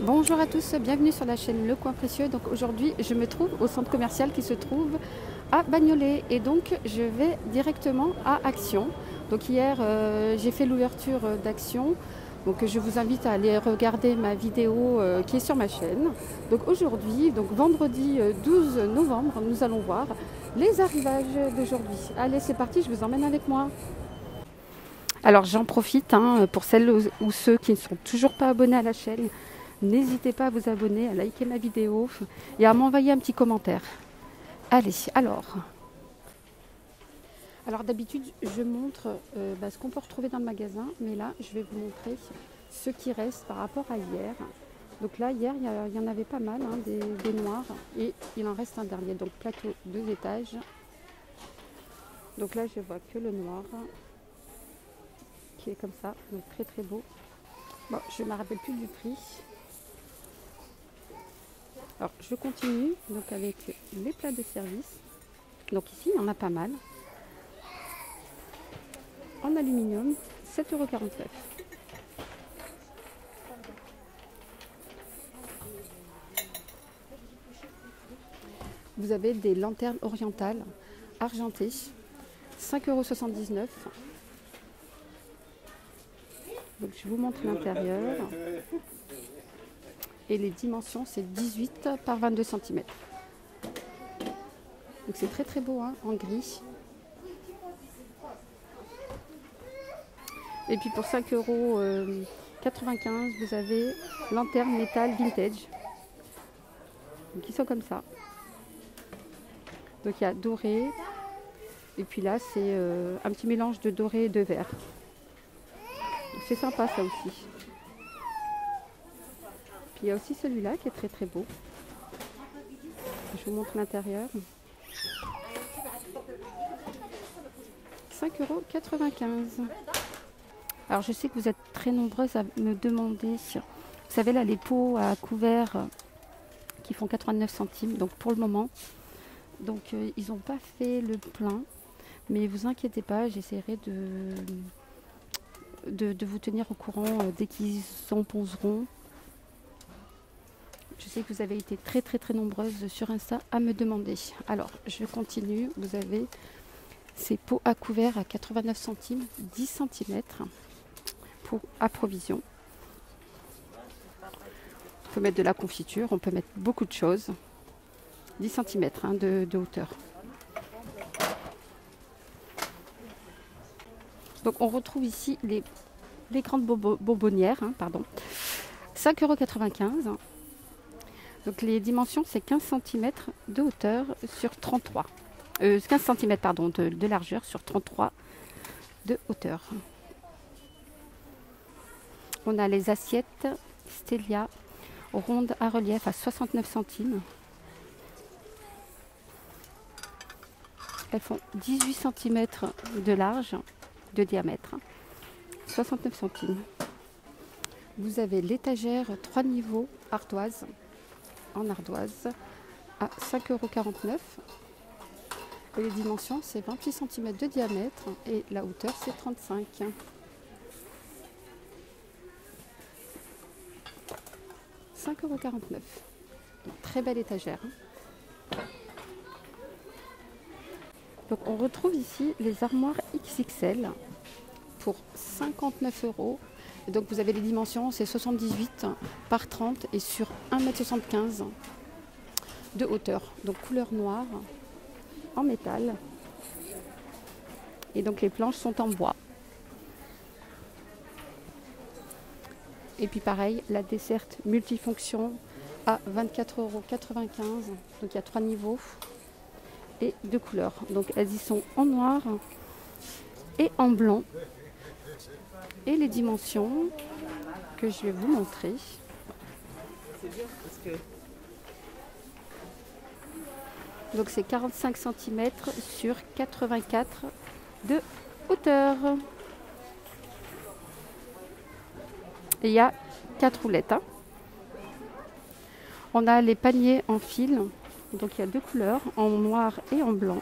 Bonjour à tous, bienvenue sur la chaîne Le Coin Précieux. Donc aujourd'hui, je me trouve au centre commercial qui se trouve à Bagnolet et donc je vais directement à Action. Donc hier, j'ai fait l'ouverture d'Action. Donc je vous invite à aller regarder ma vidéo qui est sur ma chaîne. Donc aujourd'hui, donc vendredi 12 novembre, nous allons voir les arrivages d'aujourd'hui. Allez, c'est parti, je vous emmène avec moi. Alors j'en profite pour celles ou ceux qui ne sont toujours pas abonnés à la chaîne. N'hésitez pas à vous abonner, à liker ma vidéo et à m'envoyer un petit commentaire. Allez, alors d'habitude, je montre ce qu'on peut retrouver dans le magasin, mais là, je vais vous montrer ce qui reste par rapport à hier. Donc là, hier, il y en avait pas mal, des noirs, et il en reste un dernier. Donc plateau 2 étages. Donc là, je vois que le noir, qui est comme ça, donc très très beau. Bon, je ne me rappelle plus du prix. Alors je continue donc avec les plats de service. Donc ici il y en a pas mal. En aluminium, 7,49 €. Vous avez des lanternes orientales argentées, 5,79 €. Donc je vous montre l'intérieur. Et les dimensions, c'est 18 par 22 cm. Donc c'est très très beau, en gris. Et puis pour 5,95 €, vous avez lanterne métal vintage. Donc ils sont comme ça. Donc il y a doré. Et puis là, c'est un petit mélange de doré et de vert. C'est sympa ça aussi. Puis il y a aussi celui-là qui est très très beau. Je vous montre l'intérieur. 5,95 €. Alors je sais que vous êtes très nombreuses à me demander, vous savez là les pots à couvert qui font 89 centimes, donc pour le moment. Donc ils n'ont pas fait le plein, mais vous inquiétez pas, j'essaierai de vous tenir au courant dès qu'ils en poseront. Je sais que vous avez été très très très nombreuses sur Insta à me demander. Alors je continue, vous avez ces pots à couvert à 89 centimes, 10 cm pour approvision. On peut mettre de la confiture, on peut mettre beaucoup de choses. 10 cm de hauteur. Donc on retrouve ici les grandes bonbonnières, 5,95 €. Donc les dimensions, c'est 15 cm de hauteur sur 33. 15 cm de largeur sur 33 de hauteur. On a les assiettes Stelia rondes à relief à 69 centimes. Elles font 18 cm de large, de diamètre, 69 centimes. Vous avez l'étagère 3 niveaux ardoise, en ardoise, à 5,49 €. Et les dimensions, c'est 28 cm de diamètre et la hauteur, c'est 35. 5,49 €. Très belle étagère. Donc on retrouve ici les armoires XXL pour 59 €. Et donc vous avez les dimensions, c'est 78 par 30 et sur 1,75 m de hauteur. Donc couleur noire en métal. Et donc les planches sont en bois. Et puis pareil, la desserte multifonction à 24,95 €. Donc il y a 3 niveaux et 2 couleurs. Donc elles y sont en noir et en blanc. Et les dimensions que je vais vous montrer. Donc c'est 45 cm sur 84 de hauteur. Et il y a 4 roulettes. On a les paniers en fil. Donc il y a 2 couleurs, en noir et en blanc.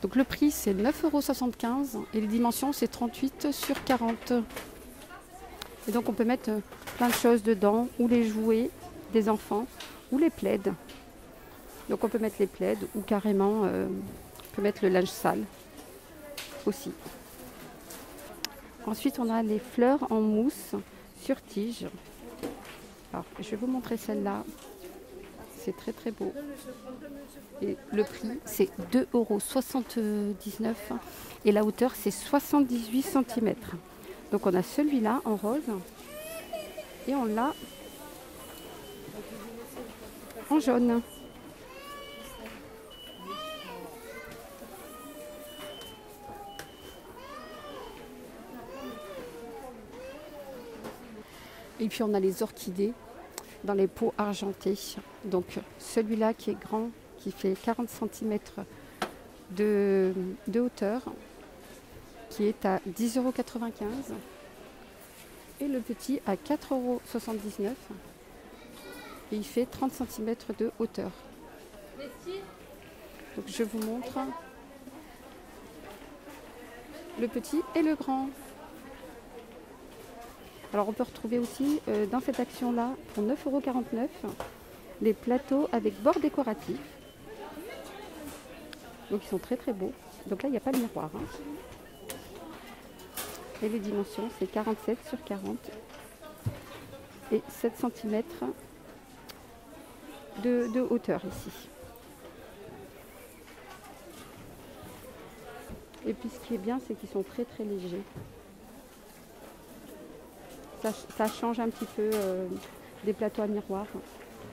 Donc le prix c'est 9,75 € et les dimensions c'est 38 sur 40. Et donc on peut mettre plein de choses dedans, ou les jouets des enfants, ou les plaids. Donc on peut mettre les plaids, ou carrément on peut mettre le linge sale aussi. Ensuite on a les fleurs en mousse sur tige. Alors je vais vous montrer celle-là. C'est très très beau. Et le prix c'est 2,79 € et la hauteur c'est 78 cm. Donc on a celui-là en rose et on l'a en jaune. Et puis on a les orchidées dans les pots argentés. Donc celui-là qui est grand, qui fait 40 cm de hauteur, qui est à 10,95 €. Et le petit à 4,79 € et il fait 30 cm de hauteur. Donc je vous montre le petit et le grand. Alors on peut retrouver aussi dans cette action-là pour 9,49 € les plateaux avec bord décoratif. Donc ils sont très très beaux. Donc là il n'y a pas de miroir. Et les dimensions c'est 47 sur 40 et 7 cm de hauteur ici. Et puis ce qui est bien c'est qu'ils sont très très légers. Ça change un petit peu des plateaux à miroir.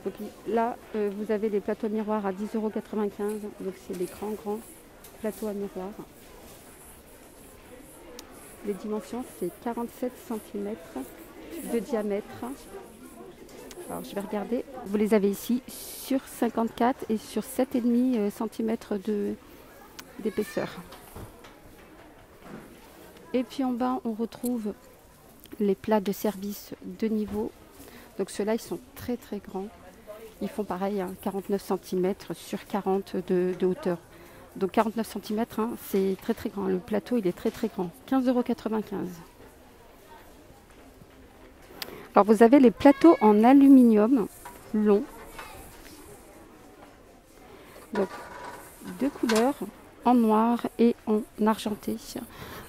Donc là, vous avez les plateaux à miroir à 10,95 €. Donc c'est les grands plateaux à miroir. Les dimensions, c'est 47 cm de diamètre. Alors je vais regarder. Vous les avez ici sur 54 et sur 7,5 cm d'épaisseur. Et puis en bas, on retrouve les plats de service de niveau. Donc ceux-là, ils sont très très grands. Ils font pareil, 49 cm sur 40 de hauteur. Donc 49 cm, c'est très très grand. Le plateau, il est très très grand. 15,95 €. Alors vous avez les plateaux en aluminium long. Donc deux couleurs, en noir et en argenté.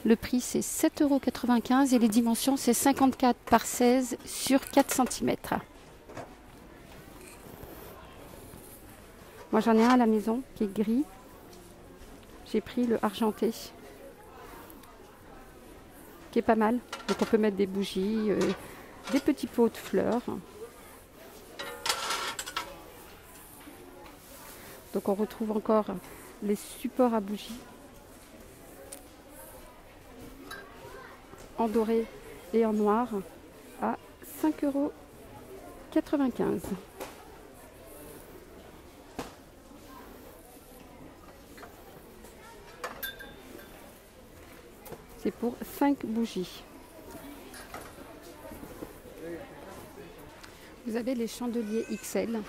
Le prix c'est 7,95 € et les dimensions c'est 54 par 16 sur 4 cm. Moi j'en ai un à la maison qui est gris. J'ai pris le argenté qui est pas mal. Donc on peut mettre des bougies, des petits pots de fleurs. Donc on retrouve encore les supports à bougies en doré et en noir à 5,95 €. C'est pour 5 bougies. Vous avez les chandeliers XL.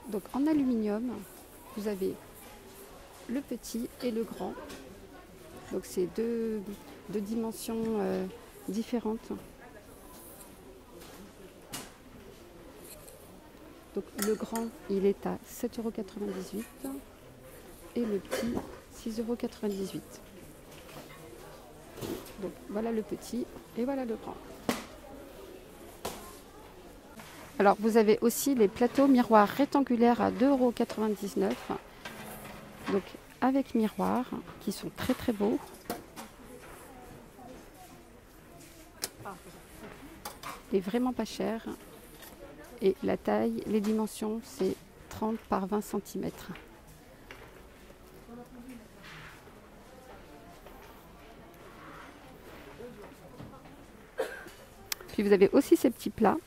Donc en aluminium, vous avez le petit et le grand. Donc c'est deux dimensions différentes. Donc le grand, il est à 7,98 € et le petit 6,98 €. Donc voilà le petit et voilà le grand. Alors vous avez aussi les plateaux miroirs rectangulaires à 2,99 €. Donc avec miroir qui sont très très beaux. Et vraiment pas cher. Et la taille, les dimensions, c'est 30 par 20 cm. Puis vous avez aussi ces petits plats,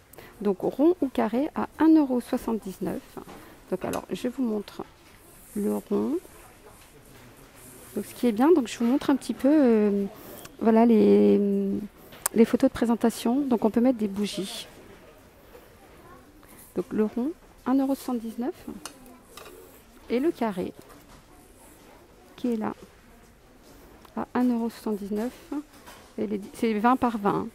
donc rond ou carré à 1,79 €. Donc alors je vous montre le rond. Donc ce qui est bien, donc je vous montre un petit peu voilà les photos de présentation. Donc on peut mettre des bougies. Donc le rond 1,79 € et le carré qui est là à 1,79 € et c'est 20 par 20.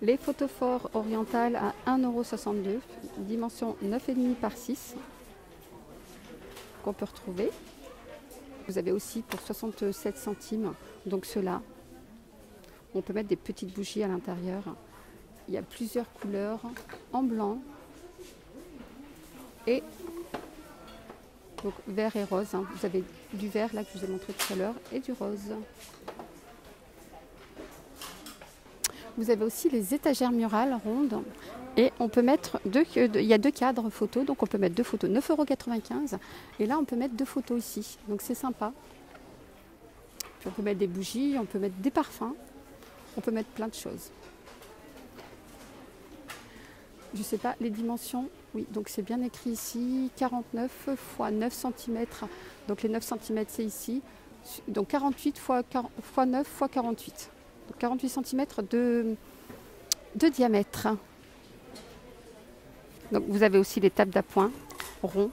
Les photophores orientales à 1,62 €, dimension 9,5 par 6, qu'on peut retrouver. Vous avez aussi pour 67 centimes, donc ceux-là. On peut mettre des petites bougies à l'intérieur. Il y a plusieurs couleurs, en blanc et donc vert et rose. Vous avez du vert là que je vous ai montré tout à l'heure et du rose. Vous avez aussi les étagères murales rondes et on peut mettre il y a 2 cadres photos, donc on peut mettre 2 photos, 9,95 € et là on peut mettre 2 photos ici, donc c'est sympa. Puis on peut mettre des bougies, on peut mettre des parfums, on peut mettre plein de choses. Je sais pas les dimensions, oui, donc c'est bien écrit ici, 49 x 9 cm, donc les 9 cm c'est ici, donc 48 x 9 x 48. Donc 48 cm de diamètre. Donc vous avez aussi les tables d'appoint ronds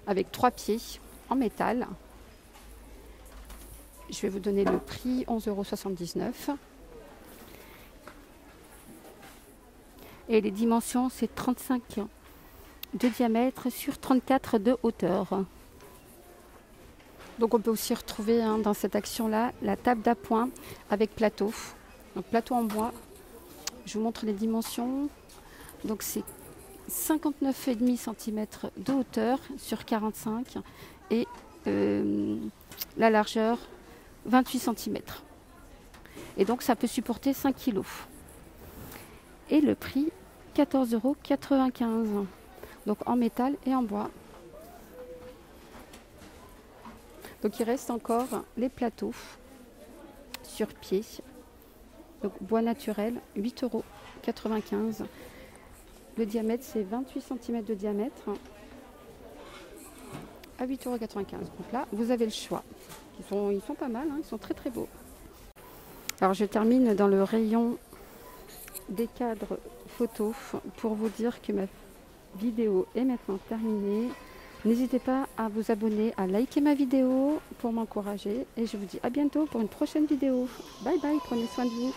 avec 3 pieds en métal. Je vais vous donner le prix, 11,79 €. Et les dimensions, c'est 35 de diamètre sur 34 de hauteur. Donc on peut aussi retrouver dans cette action-là la table d'appoint avec plateau. Donc plateau en bois. Je vous montre les dimensions. Donc c'est 59,5 cm de hauteur sur 45 et la largeur 28 cm. Et donc ça peut supporter 5 kg. Et le prix 14,95 €. Donc en métal et en bois. Donc il reste encore les plateaux sur pied. Donc bois naturel, 8,95 €. Le diamètre c'est 28 cm de diamètre à 8,95 €. Donc là vous avez le choix. Ils sont pas mal, ils sont très très beaux. Alors je termine dans le rayon des cadres photos pour vous dire que ma vidéo est maintenant terminée. N'hésitez pas à vous abonner, à liker ma vidéo pour m'encourager et je vous dis à bientôt pour une prochaine vidéo. Bye bye, prenez soin de vous.